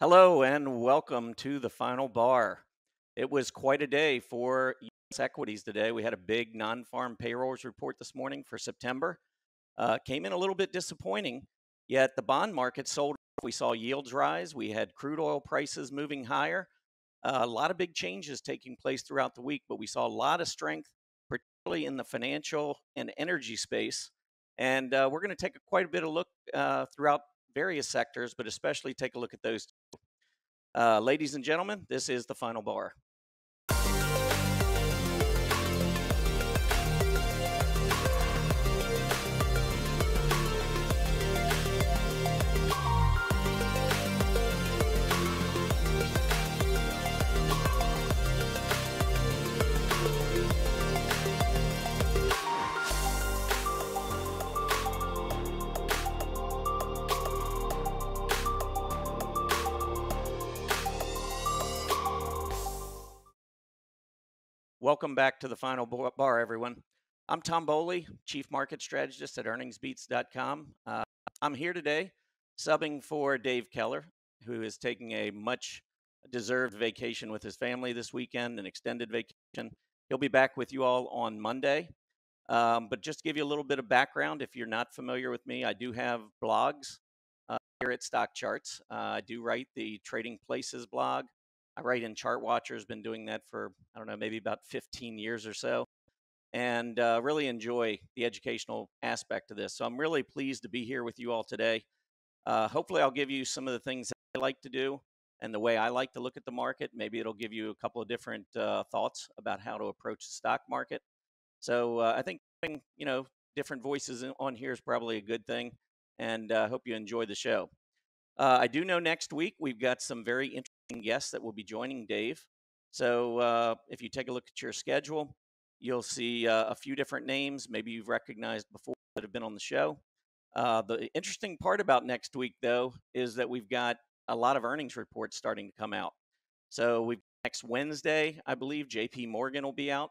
Hello and welcome to the final bar. It was quite a day for U.S. equities today. We had a big non-farm payrolls report this morning for September. Came in a little bit disappointing, yet the bond market sold off. We saw yields rise. We had crude oil prices moving higher. A lot of big changes taking place throughout the week, but we saw a lot of strength, particularly in the financial and energy space. And we're going to take quite a bit of look throughout various sectors, but especially take a look at those. Ladies and gentlemen, this is the final bar. Welcome back to the final bar, everyone. I'm Tom Bowley, Chief Market Strategist at earningsbeats.com. I'm here today subbing for Dave Keller, who is taking a much deserved vacation with his family this weekend, an extended vacation. He'll be back with you all on Monday. But just to give you a little bit of background, if you're not familiar with me, I do have blogs here at StockCharts. I do write the Trading Places blog. I write in Chart Watchers, been doing that for, I don't know, maybe about 15 years or so, and really enjoy the educational aspect of this. So I'm really pleased to be here with you all today. Hopefully I'll give you some of the things that I like to do and the way I like to look at the market. Maybe it'll give you a couple of different thoughts about how to approach the stock market. So I think having, different voices on here is probably a good thing, and I hope you enjoy the show. I do know next week we've got some very interesting guests that will be joining Dave. So if you take a look at your schedule, you'll see a few different names maybe you've recognized before that have been on the show. The interesting part about next week, though, is that we've got a lot of earnings reports starting to come out. So we've next Wednesday, I believe, J.P. Morgan will be out.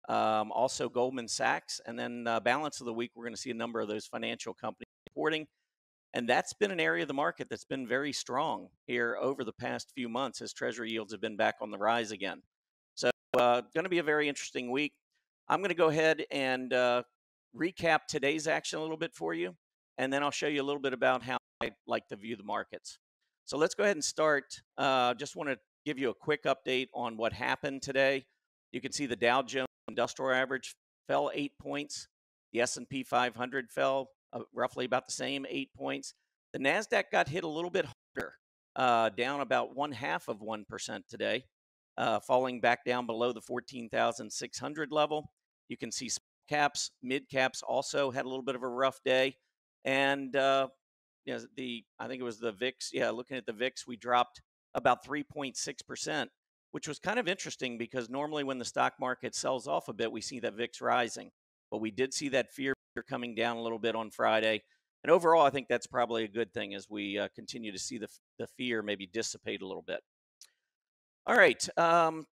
Also Goldman Sachs, and then balance of the week, we're going to see a number of those financial companies reporting. And that's been an area of the market that's been very strong here over the past few months as Treasury yields have been back on the rise again. So going to be a very interesting week. I'm going to go ahead and recap today's action a little bit for you, and then I'll show you a little bit about how I like to view the markets. So let's go ahead and start. Just want to give you a quick update on what happened today. You can see the Dow Jones Industrial Average fell 8 points. The S&P 500 fell roughly about the same, 8 points. The NASDAQ got hit a little bit harder, down about 0.5% today, falling back down below the 14,600 level. You can see small caps, mid caps also had a little bit of a rough day. And, I think it was the VIX. Yeah, looking at the VIX, we dropped about 3.6%, which was kind of interesting because normally when the stock market sells off a bit, we see that VIX rising. But we did see that fear coming down a little bit on Friday. And overall, I think that's probably a good thing as we continue to see the fear maybe dissipate a little bit. All right,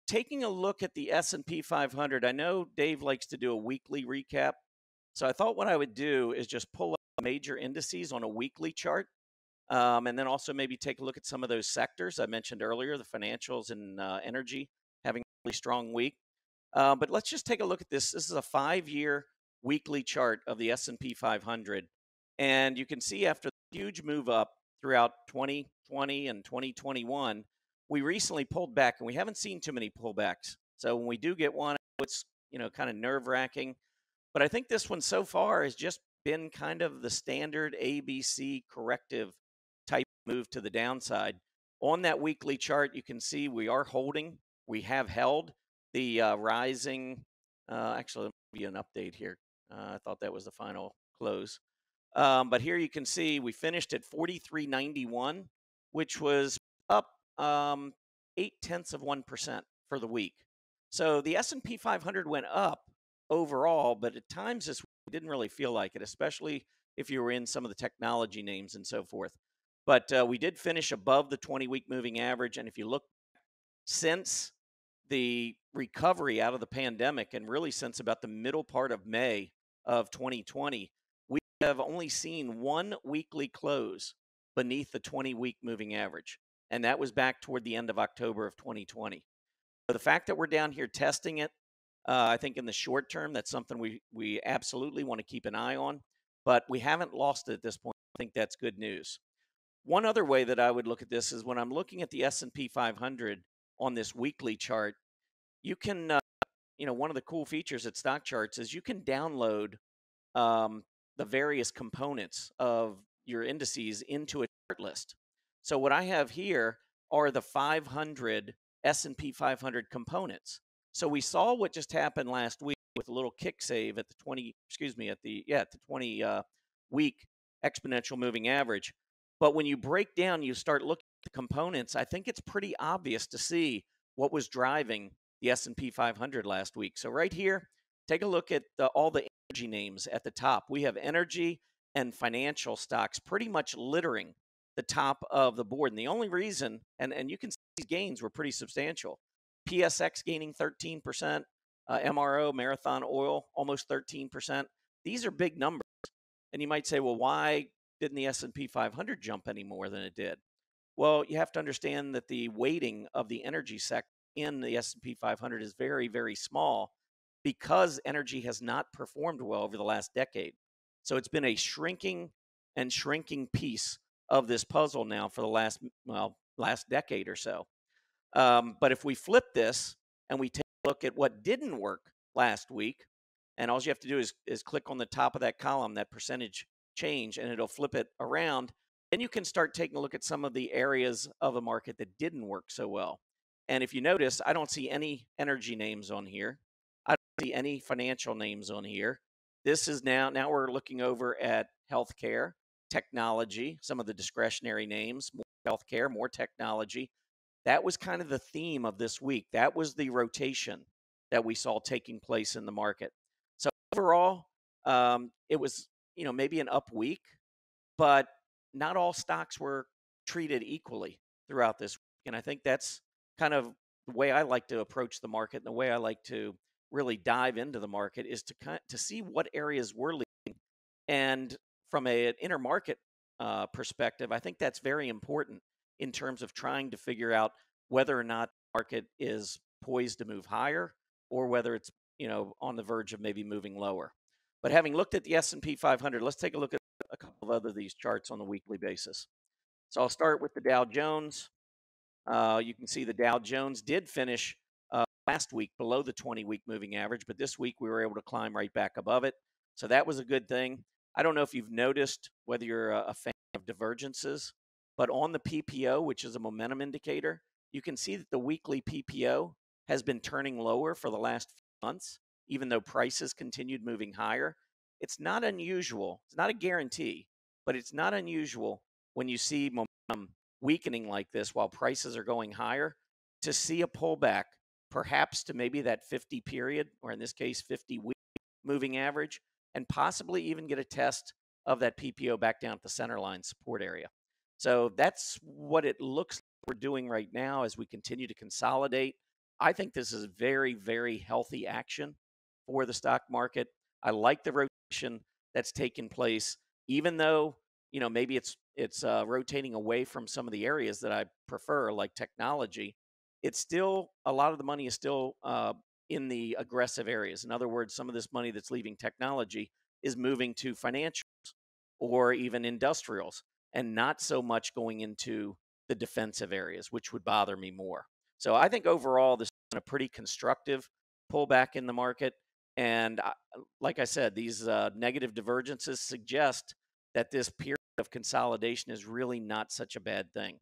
taking a look at the S&P 500, I know Dave likes to do a weekly recap. So I thought what I would do is just pull up major indices on a weekly chart. And then also maybe take a look at some of those sectors I mentioned earlier, the financials and energy having a really strong week. But let's just take a look at this. This is a 5-year weekly chart of the S&P 500. And you can see after the huge move up throughout 2020 and 2021, we recently pulled back, and we haven't seen too many pullbacks. So when we do get one, it's kind of nerve-wracking. But I think this one so far has just been kind of the standard ABC corrective type move to the downside. On that weekly chart, you can see we are holding. We have held the rising. Actually, let me give you an update here. I thought that was the final close. But here you can see we finished at 43.91, which was up 0.8% for the week. So the S&P 500 went up overall, but at times this didn't really feel like it, especially if you were in some of the technology names and so forth. But we did finish above the 20-week moving average. And if you look since the recovery out of the pandemic, and really since about the middle part of May of 2020, we have only seen one weekly close beneath the 20-week moving average. and that was back toward the end of October of 2020. So the fact that we're down here testing it, I think in the short term, that's something we absolutely want to keep an eye on, but we haven't lost it at this point. I think that's good news. One other way that I would look at this is when I'm looking at the S&P 500 on this weekly chart, you can, one of the cool features at StockCharts is you can download um, the various components of your indices into a chart list. So what I have here are the 500 S&P 500 components. So we saw what just happened last week with a little kick save at the 20, excuse me, at the 20 week exponential moving average. But when you break down, you start looking at the components, I think it's pretty obvious to see what was driving the S&P 500 last week. So right here, take a look at all the energy names at the top. We have energy and financial stocks pretty much littering the top of the board. And the only reason, and you can see these gains were pretty substantial. PSX gaining 13%, MRO, Marathon Oil, almost 13%. These are big numbers. And you might say, well, why didn't the S&P 500 jump any more than it did? Well, you have to understand that the weighting of the energy sector in the S&P 500 is very, very small because energy has not performed well over the last decade. So it's been a shrinking and shrinking piece of this puzzle now for the last decade or so. But if we flip this and we take a look at what didn't work last week, and all you have to do is click on the top of that column, that percentage change, and it'll flip it around. Then you can start taking a look at some of the areas of a market that didn't work so well. And if you notice, I don't see any energy names on here. I don't see any financial names on here. This is now we're looking over at healthcare, technology, some of the discretionary names, more healthcare, more technology. That was kind of the theme of this week. That was the rotation that we saw taking place in the market. So overall, it was maybe an up week, but not all stocks were treated equally throughout this week. And I think that's kind of the way I like to approach the market, and the way I like to really dive into the market is to see what areas we're leading. And from an intermarket perspective, I think that's very important in terms of trying to figure out whether or not the market is poised to move higher or whether it's on the verge of maybe moving lower. But having looked at the S&P 500, let's take a look at a couple of other these charts on a weekly basis. So I'll start with the Dow Jones. You can see the Dow Jones did finish last week below the 20-week moving average, but this week we were able to climb right back above it. So that was a good thing. I don't know if you've noticed whether you're a fan of divergences, but on the PPO, which is a momentum indicator, you can see that the weekly PPO has been turning lower for the last few months, even though prices continued moving higher. It's not unusual. It's not a guarantee, but it's not unusual when you see momentum weakening like this while prices are going higher to see a pullback, perhaps to maybe that 50 period, or in this case, 50-week moving average, and possibly even get a test of that PPO back down at the centerline support area. So that's what it looks like we're doing right now as we continue to consolidate. I think this is very, very healthy action for the stock market. I like the rotation that's taken place, even though maybe it's rotating away from some of the areas that I prefer, like technology. It's still, a lot of the money is still in the aggressive areas. In other words, some of this money that's leaving technology is moving to financials or even industrials, and not so much going into the defensive areas, which would bother me more. So I think overall, this is a pretty constructive pullback in the market. And like I said, these negative divergences suggest that this period of consolidation is really not such a bad thing.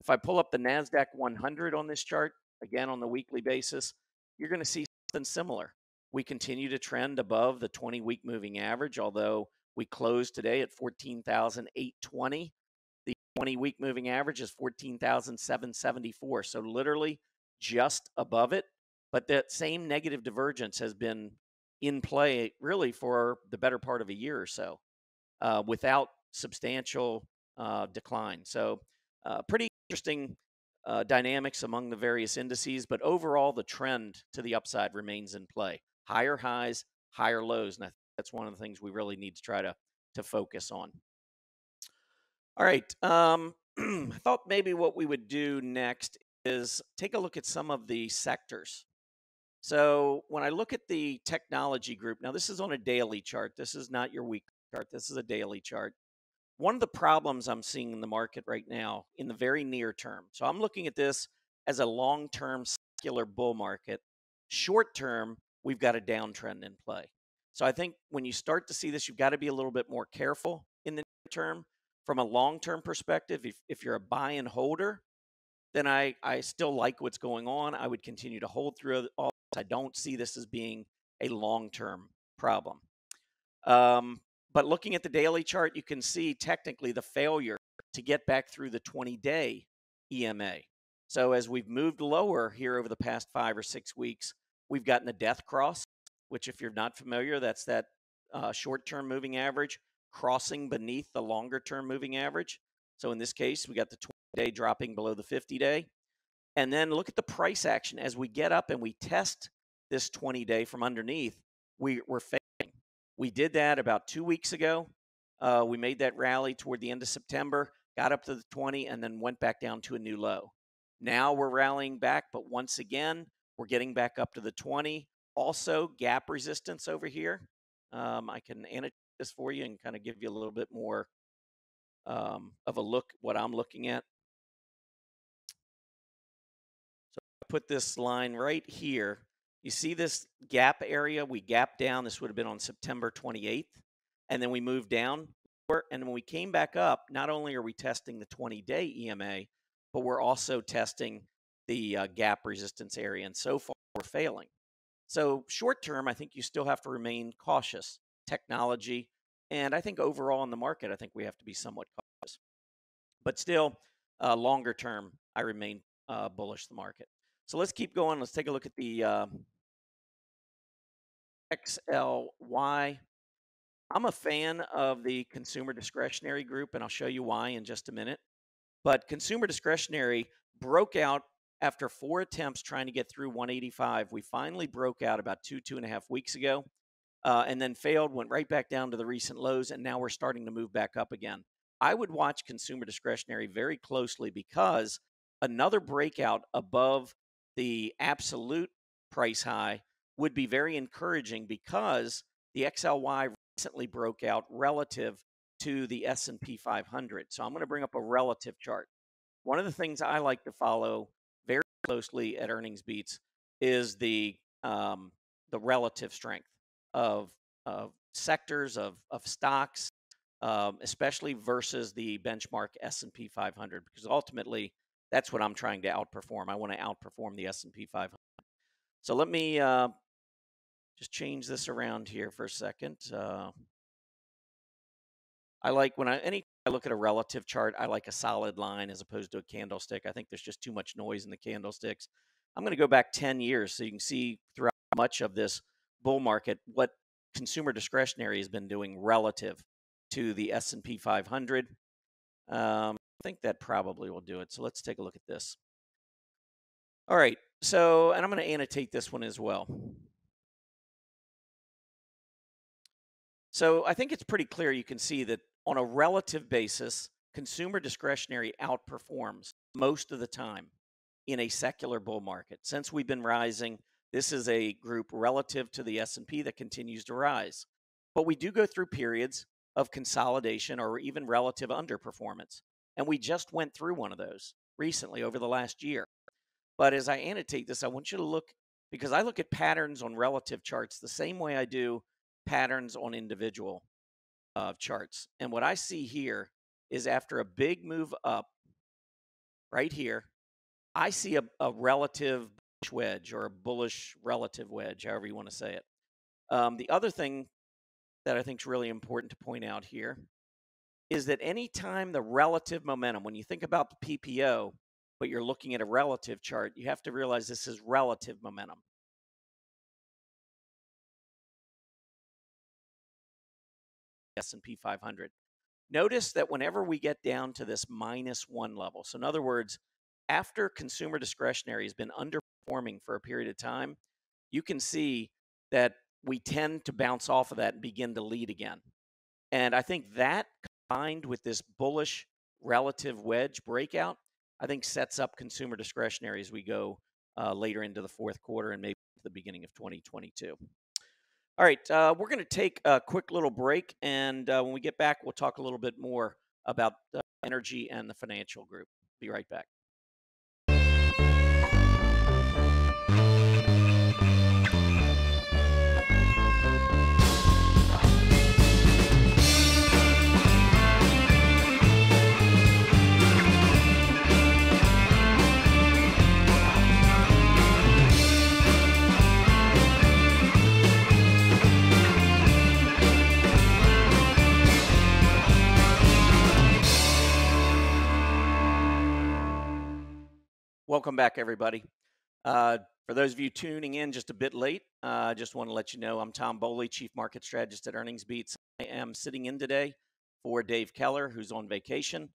If I pull up the NASDAQ 100 on this chart, again on the weekly basis, you're going to see something similar. We continue to trend above the 20-week moving average, although we closed today at 14,820. The 20-week moving average is 14,774. So literally just above it. But that same negative divergence has been in play really for the better part of a year or so without substantial decline. So pretty interesting dynamics among the various indices. But overall, the trend to the upside remains in play. Higher highs, higher lows. And I think that's one of the things we really need to try to focus on. All right. I thought maybe what we would do next is take a look at some of the sectors. So when I look at the technology group, now this is on a daily chart. This is not your weekly chart. This is a daily chart. One of the problems I'm seeing in the market right now in the very near term. So I'm looking at this as a long-term secular bull market. Short term, we've got a downtrend in play. So I think when you start to see this, you've got to be a little bit more careful in the near term. From a long-term perspective, if you're a buy and holder, then I still like what's going on. I would continue to hold through all this. I don't see this as being a long-term problem. Um, but looking at the daily chart, you can see technically the failure to get back through the 20-day EMA. So as we've moved lower here over the past 5 or 6 weeks, we've gotten the death cross, which if you're not familiar, that's that short-term moving average crossing beneath the longer-term moving average. So in this case, we got the 20-day dropping below the 50-day. And then look at the price action as we get up and we test this 20-day from underneath. We're failing. We did that about 2 weeks ago. We made that rally toward the end of September, got up to the 20, and then went back down to a new low. Now we're rallying back, but once again, we're getting back up to the 20. Also, gap resistance over here. I can annotate this for you and kind of give you a little bit more of a look what I'm looking at. So I put this line right here. You see this gap area? We gapped down. This would have been on September 28th. And then we moved down. And when we came back up, not only are we testing the 20-day EMA, but we're also testing the gap resistance area. And so far, we're failing. So short term, I think you still have to remain cautious. Technology, and I think overall in the market, I think we have to be somewhat cautious. But still, longer term, I remain bullish the market. So let's keep going. Let's take a look at the XLY. I'm a fan of the consumer discretionary group, and I'll show you why in just a minute. But consumer discretionary broke out after 4 attempts trying to get through 185. We finally broke out about 2.5 weeks ago, and then failed, went right back down to the recent lows, and now we're starting to move back up again. I would watch consumer discretionary very closely because another breakout above the absolute price high would be very encouraging because the XLY recently broke out relative to the S&P 500. So I'm going to bring up a relative chart. One of the things I like to follow very closely at earnings beats is the relative strength of sectors of stocks, especially versus the benchmark S&P 500, because ultimately that's what I'm trying to outperform. I want to outperform the S&P 500. So let me just change this around here for a second. I like when I look at a relative chart, I like a solid line as opposed to a candlestick. I think there's just too much noise in the candlesticks. I'm going to go back 10 years so you can see throughout much of this bull market what consumer discretionary has been doing relative to the S&P 500. I think that probably will do it. So let's take a look at this. All right. So, and I'm going to annotate this one as well. So I think it's pretty clear you can see that on a relative basis, consumer discretionary outperforms most of the time in a secular bull market. Since we've been rising, this is a group relative to the S&P that continues to rise. But we do go through periods of consolidation or even relative underperformance. And we just went through one of those recently over the last year. But as I annotate this, I want you to look, because I look at patterns on relative charts the same way I do patterns on individual charts. And what I see here is after a big move up right here, I see a relative wedge or a bullish relative wedge, however you want to say it. The other thing that I think is really important to point out here is that anytime the relative momentum, when you think about the PPO, but you're looking at a relative chart, you have to realize this is relative momentum. S&P 500. Notice that whenever we get down to this -1 level, so in other words, after consumer discretionary has been underperforming for a period of time, you can see that we tend to bounce off of that and begin to lead again. And I think that combined with this bullish relative wedge breakout, I think sets up consumer discretionary as we go later into the fourth quarter and maybe the beginning of 2022. All right, we're going to take a quick little break, and when we get back, we'll talk a little bit more about the energy and the financial group. Be right back. Welcome back, everybody. For those of you tuning in just a bit late, I just want to let you know I'm Tom Bowley, Chief Market Strategist at Earnings Beats. I am sitting in today for Dave Keller, who's on vacation.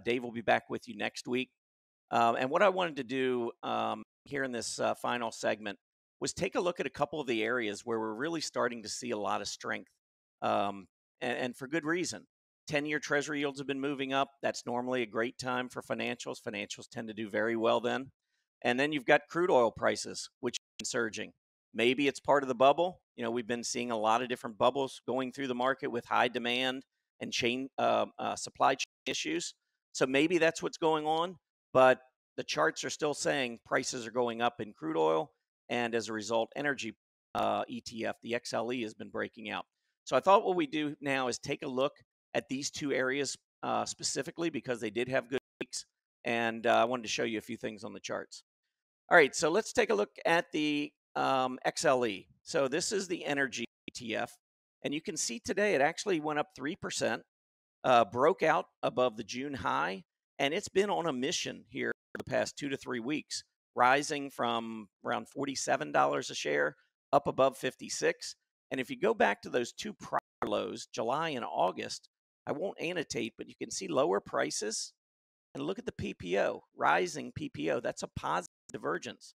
Dave will be back with you next week. And what I wanted to do here in this final segment was take a look at a couple of the areas where we're really starting to see a lot of strength, and for good reason. 10-year Treasury yields have been moving up. That's normally a great time for financials. Financials tend to do very well then. And then you've got crude oil prices, which have been surging. Maybe it's part of the bubble. You know, we've been seeing a lot of different bubbles going through the market with high demand and supply chain issues. So maybe that's what's going on. But the charts are still saying prices are going up in crude oil. And as a result, energy ETF, the XLE, has been breaking out. So I thought what we do now is take a look at these two areas specifically because they did have good weeks, and I wanted to show you a few things on the charts. All right, so let's take a look at the XLE. So this is the energy ETF, and you can see today it actually went up 3%, broke out above the June high, and it's been on a mission here for the past 2 to 3 weeks, rising from around $47 a share up above 56. And if you go back to those two prior lows, July and August, I won't annotate, but you can see lower prices. And look at the PPO, rising PPO. That's a positive divergence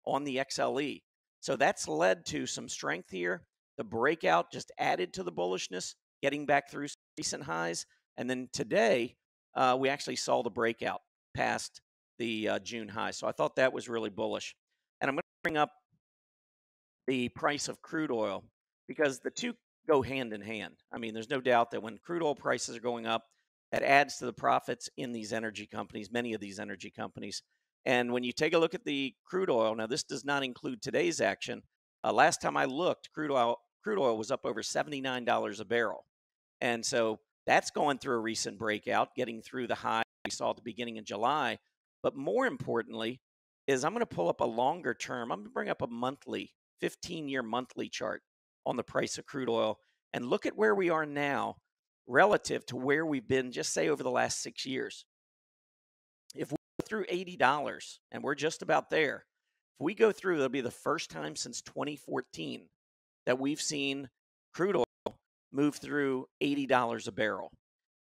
on the XLE. So that's led to some strength here. The breakout just added to the bullishness, getting back through some recent highs. And then today, we actually saw the breakout past the June high. So I thought that was really bullish. And I'm going to bring up the price of crude oil because the two go hand in hand. I mean, there's no doubt that when crude oil prices are going up, that adds to the profits in these energy companies, many of these energy companies. And when you take a look at the crude oil, now this does not include today's action. Last time I looked, crude oil was up over $79 a barrel. And so that's going through a recent breakout, getting through the high we saw at the beginning of July. But more importantly is I'm going to pull up a longer term. I'm going to bring up a monthly, 15-year monthly chart on the price of crude oil and look at where we are now relative to where we've been, just say over the last 6 years. If we go through $80, and we're just about there, if we go through, it'll be the first time since 2014 that we've seen crude oil move through $80 a barrel.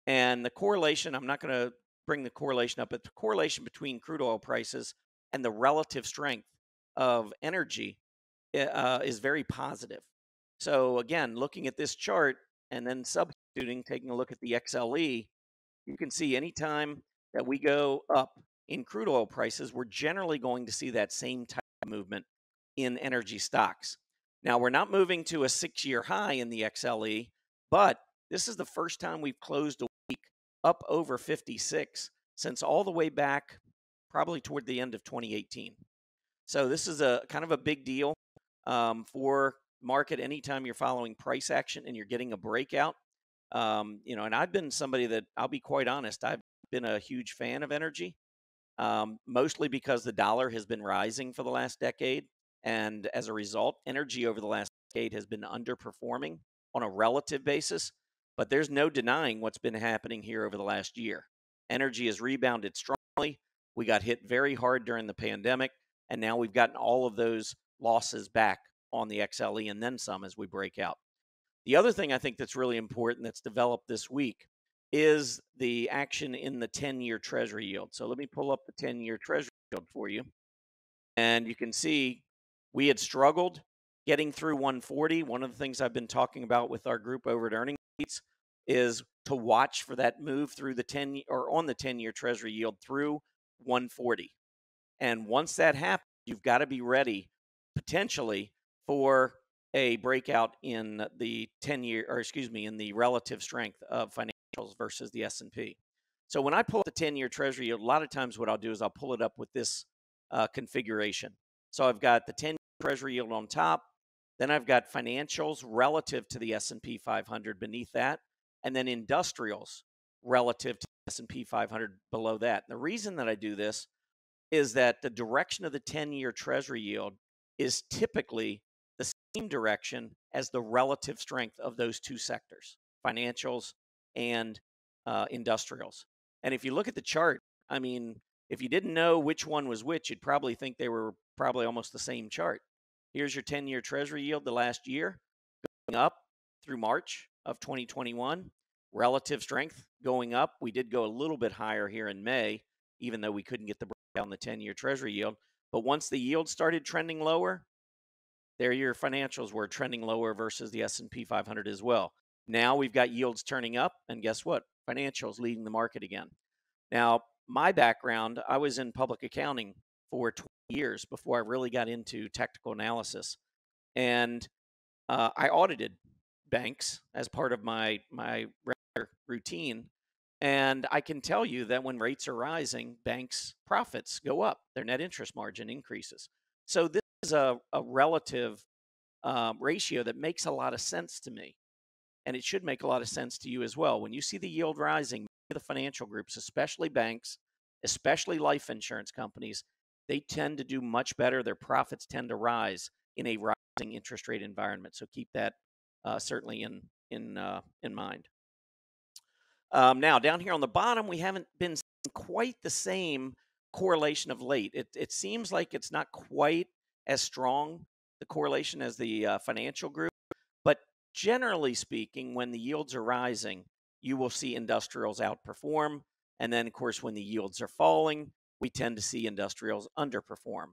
And the correlation, I'm not going to bring the correlation up, but the correlation between crude oil prices and the relative strength of energy is very positive. So again, looking at this chart and then substituting, taking a look at the XLE, you can see anytime that we go up in crude oil prices, we're generally going to see that same type of movement in energy stocks. Now, we're not moving to a 6-year high in the XLE, but this is the first time we've closed a week up over 56 since all the way back probably toward the end of 2018. So this is a kind of a big deal for market anytime you're following price action and you're getting a breakout. And I've been somebody that, I'll be quite honest, I've been a huge fan of energy, mostly because the dollar has been rising for the last decade. And as a result, energy over the last decade has been underperforming on a relative basis. But there's no denying what's been happening here over the last year. Energy has rebounded strongly. We got hit very hard during the pandemic, and now we've gotten all of those losses back on the XLE and then some as we break out. The other thing I think that's really important that's developed this week is the action in the 10-year Treasury yield. So let me pull up the 10-year Treasury yield for you. And you can see we had struggled getting through 140. One of the things I've been talking about with our group over at Earnings Beats is to watch for that move through the 10 or on the 10-year Treasury yield through 140. And once that happens, you've got to be ready potentially for a breakout in the 10-year, or excuse me, in the relative strength of financials versus the S&P. So when I pull up the 10-year Treasury yield, a lot of times what I'll do is I'll pull it up with this configuration. So I've got the 10-year Treasury yield on top, then I've got financials relative to the S&P 500 beneath that, and then industrials relative to the S&P 500 below that. And the reason that I do this is that the direction of the 10-year Treasury yield is typically the same direction as the relative strength of those two sectors, financials and industrials. And if you look at the chart, I mean, if you didn't know which one was which, you'd probably think they were probably almost the same chart. Here's your 10-year Treasury yield the last year, going up through March of 2021. Relative strength going up. We did go a little bit higher here in May, even though we couldn't get the breakout on the 10-year Treasury yield. But once the yield started trending lower, there your financials were trending lower versus the S&P 500 as well. Now we've got yields turning up, and guess what? Financials leading the market again. Now, my background, I was in public accounting for 20 years before I really got into technical analysis. And I audited banks as part of my regular routine. And I can tell you that when rates are rising, banks' profits go up, their net interest margin increases. So this is a relative ratio that makes a lot of sense to me. And it should make a lot of sense to you as well. When you see the yield rising, the financial groups, especially banks, especially life insurance companies, they tend to do much better. Their profits tend to rise in a rising interest rate environment. So keep that certainly in mind. Now, down here on the bottom, we haven't been seeing quite the same correlation of late. It seems like it's not quite as strong, the correlation, as the financial group. But generally speaking, when the yields are rising, you will see industrials outperform. And then, of course, when the yields are falling, we tend to see industrials underperform.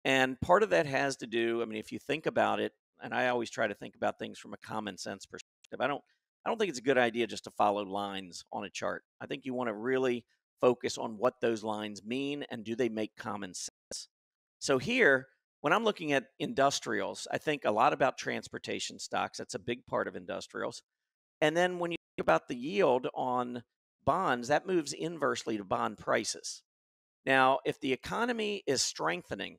And part of that has to do, I mean, if you think about it, and I always try to think about things from a common sense perspective. I don't think it's a good idea just to follow lines on a chart. I think you want to really focus on what those lines mean and do they make common sense. So here, when I'm looking at industrials, I think a lot about transportation stocks. That's a big part of industrials. And then when you think about the yield on bonds, that moves inversely to bond prices. Now, if the economy is strengthening,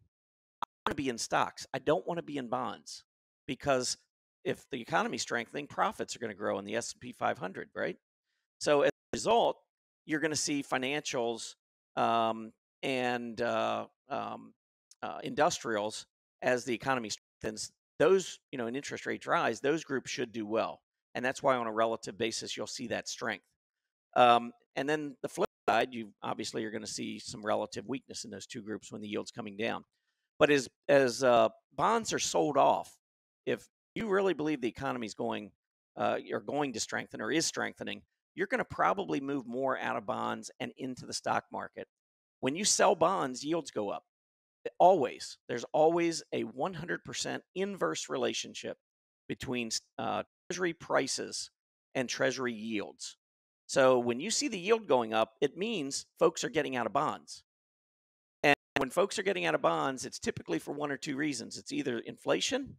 I want to be in stocks. I don't want to be in bonds, because if the economy is strengthening, profits are going to grow in the S&P 500, right? So as a result, you're going to see financials and industrials, as the economy strengthens, those, and interest rates rise, those groups should do well. And that's why on a relative basis, you'll see that strength. And then the flip side, you obviously are going to see some relative weakness in those two groups when the yield's coming down. But as bonds are sold off, if you really believe the economy is going to strengthen or is strengthening, you're going to probably move more out of bonds and into the stock market. When you sell bonds, yields go up. Always. There's always a 100% inverse relationship between Treasury prices and Treasury yields. So when you see the yield going up, it means folks are getting out of bonds. And when folks are getting out of bonds, it's typically for one or two reasons. It's either inflation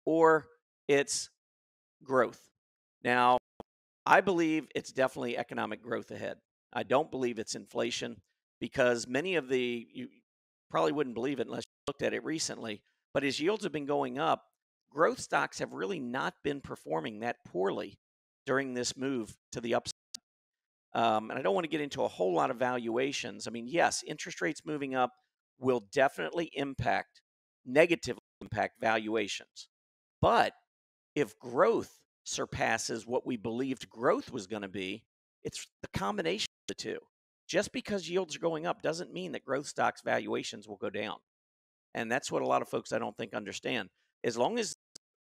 or it's growth. Now, I believe it's definitely economic growth ahead. I don't believe it's inflation, because you probably wouldn't believe it unless you looked at it recently, but as yields have been going up, growth stocks have really not been performing that poorly during this move to the upside. And I don't want to get into a whole lot of valuations. I mean, yes, interest rates moving up will definitely negatively impact valuations. But if growth surpasses what we believed growth was going to be, it's the combination of the two. Just because yields are going up doesn't mean that growth stocks valuations will go down. And that's what a lot of folks I don't think understand. As long as,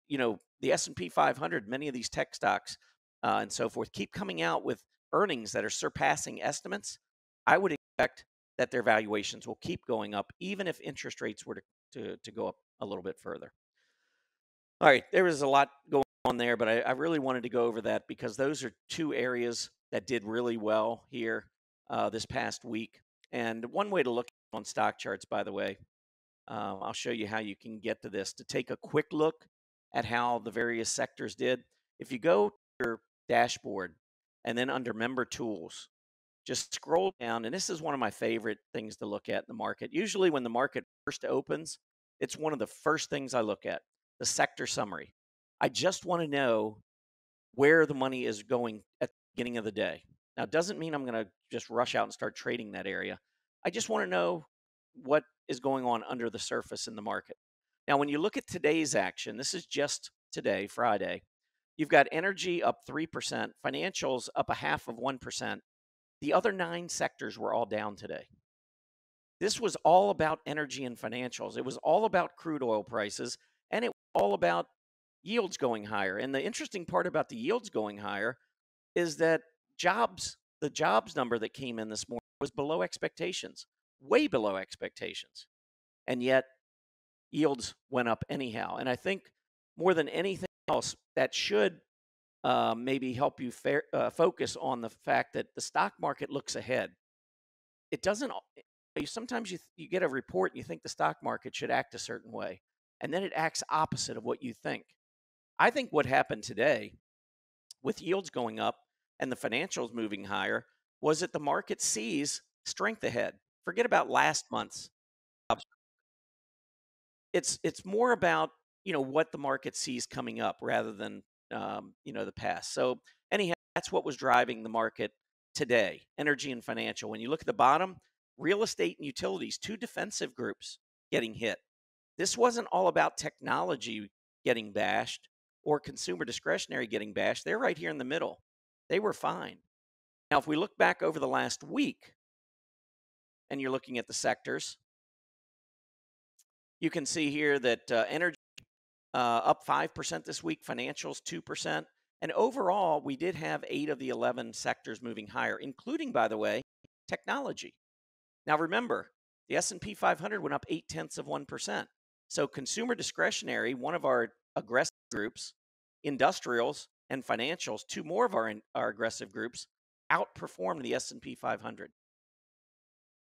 the S&P 500, many of these tech stocks and so forth keep coming out with earnings that are surpassing estimates, I would expect that their valuations will keep going up, even if interest rates were to go up a little bit further. All right, there is a lot going on there, but I really wanted to go over that because those are two areas that did really well here this past week. And one way to look on StockCharts, by the way, I'll show you how you can get to this to take a quick look at how the various sectors did. If you go to your dashboard and then under Member Tools, just scroll down, and this is one of my favorite things to look at in the market. Usually when the market first opens, it's one of the first things I look at, the sector summary. I just want to know where the money is going at the beginning of the day. Now, it doesn't mean I'm going to just rush out and start trading that area. I just want to know what is going on under the surface in the market. Now, when you look at today's action, this is just today, Friday, you've got energy up 3%, financials up 0.5%. The other 9 sectors were all down today. This was all about energy and financials. It was all about crude oil prices, and it was all about yields going higher. And the interesting part about the yields going higher is that the jobs number that came in this morning was below expectations, way below expectations. And yet yields went up anyhow. And I think more than anything else, that should maybe help you focus on the fact that the stock market looks ahead. It doesn't. Sometimes you get a report and you think the stock market should act a certain way, and then it acts opposite of what you think. I think what happened today with yields going up and the financials moving higher was that the market sees strength ahead. Forget about last month's. It's more about what the market sees coming up rather than the past. So anyhow, that's what was driving the market today: energy and financial. When you look at the bottom, real estate and utilities, 2 defensive groups getting hit. This wasn't all about technology getting bashed or consumer discretionary getting bashed. They're right here in the middle. They were fine. Now, if we look back over the last week and you're looking at the sectors, you can see here that energy up 5% this week, financials 2%. And overall, we did have 8 of the 11 sectors moving higher, including, by the way, technology. Now, remember, the S&P 500 went up 0.8%. So consumer discretionary, one of our aggressive groups, industrials and financials, 2 more of our aggressive groups, outperformed the S&P 500.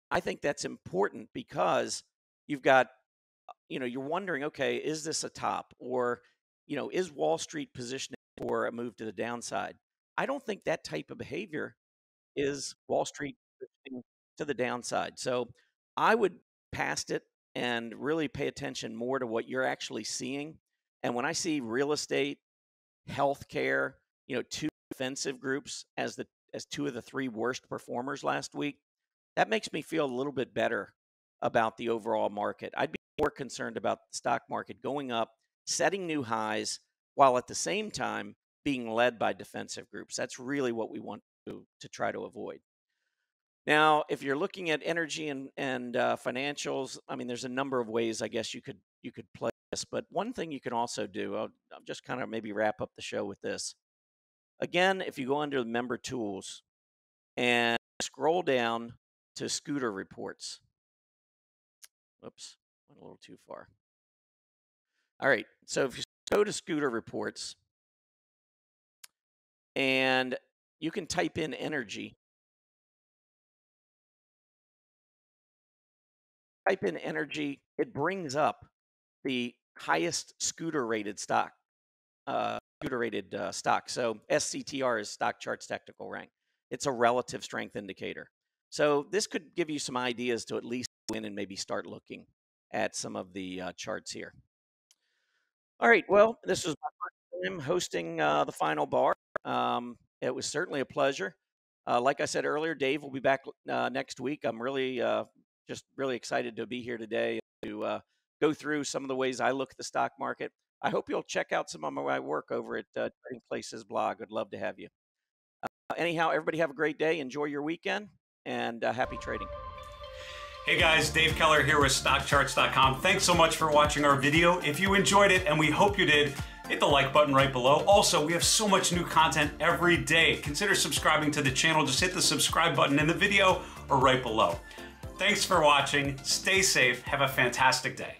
I think that's important because you've got, you're wondering, okay, is this a top? Or, is Wall Street positioning for a move to the downside? I don't think that type of behavior is Wall Street positioning to the downside. So I would past it and really pay attention more to what you're actually seeing. And when I see real estate, healthcare, 2 defensive groups as 2 of the 3 worst performers last week, that makes me feel a little bit better about the overall market. I'd be more concerned about the stock market going up, setting new highs, while at the same time being led by defensive groups. That's really what we want to try to avoid. Now, if you're looking at energy and financials, I mean, there's a number of ways I guess you could play this. But one thing you can also do, I'll just kind of maybe wrap up the show with this. Again, if you go under the Member Tools and scroll down to scooter reports. Whoops, went a little too far. All right, so if you go to scooter reports and you can type in energy. Type in energy, it brings up the highest scooter rated stock. So SCTR is StockCharts technical rank. It's a relative strength indicator. So this could give you some ideas to at least go in and maybe start looking at some of the charts here. All right, well, this was my first time hosting the final bar. It was certainly a pleasure. Like I said earlier, Dave will be back next week. I'm really just really excited to be here today to go through some of the ways I look at the stock market. I hope you'll check out some of my work over at Trading Places blog. I'd love to have you. Anyhow, everybody have a great day. Enjoy your weekend, and happy trading. Hey guys, Dave Keller here with StockCharts.com. Thanks so much for watching our video. If you enjoyed it, and we hope you did, hit the like button right below. Also, we have so much new content every day. Consider subscribing to the channel. Just hit the subscribe button in the video or right below. Thanks for watching. Stay safe. Have a fantastic day.